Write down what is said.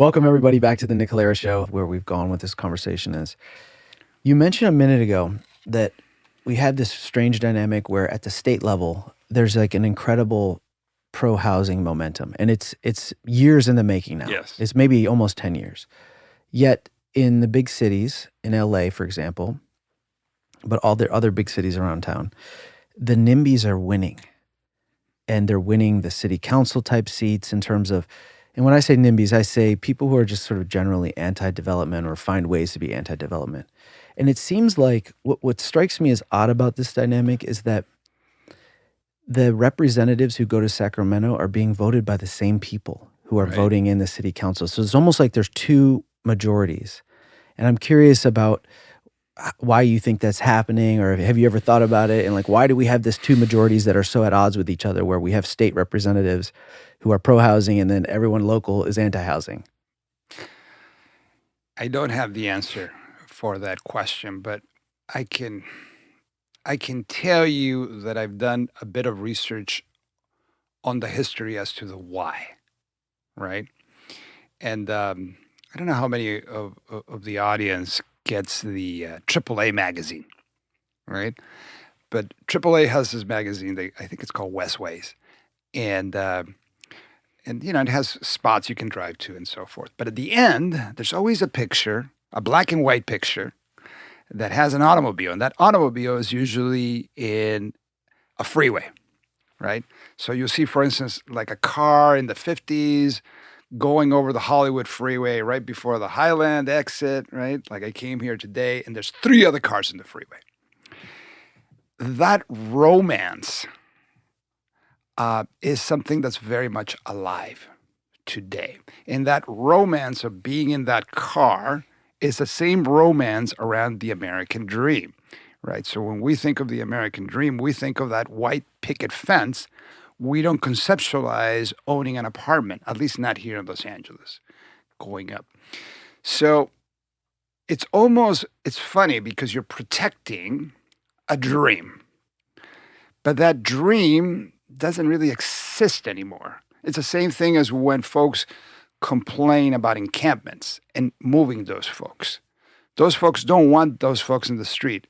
Welcome everybody back to the Nick Halaris Show, where we've gone with this conversation is, you mentioned a minute ago that we had this strange dynamic where at the state level, there's like an incredible pro-housing momentum. And it's years in the making now. Yes. It's maybe almost 10 years. Yet in the big cities, in LA, for example, but all the other big cities around town, the NIMBYs are winning. And they're winning the city council type seats in terms of, and when I say NIMBYs, I say people who are just sort of generally anti-development or find ways to be anti-development. And it seems like what strikes me as odd about this dynamic is that the representatives who go to Sacramento are being voted by the same people who are Right. voting in the city council. So it's almost like there's two majorities. And I'm curious about why you think that's happening, or have you ever thought about it? And like, why do we have this two majorities that are so at odds with each other, where we have state representatives who are pro-housing and then everyone local is anti-housing? I don't have the answer for that question, but I can tell you that I've done a bit of research on the history as to the why, right? And I don't know how many of the audience gets the AAA magazine, right? But AAA has this magazine. I think it's called Westways, and it has spots you can drive to and so forth. But at the end, there's always a picture, a black and white picture, that has an automobile, and that automobile is usually in a freeway, right? So you'll see, for instance, like a car in the 50s going over the Hollywood freeway right before the Highland exit, right? Like I came here today, and there's 3 other cars in the freeway. That romance is something that's very much alive today. And that romance of being in that car is the same romance around the American dream, right? So when we think of the American dream, we think of that white picket fence. We don't conceptualize owning an apartment, at least not here in Los Angeles, going up. So it's funny because you're protecting a dream, but that dream doesn't really exist anymore. It's the same thing as when folks complain about encampments and moving those folks. Those folks don't want those folks in the street.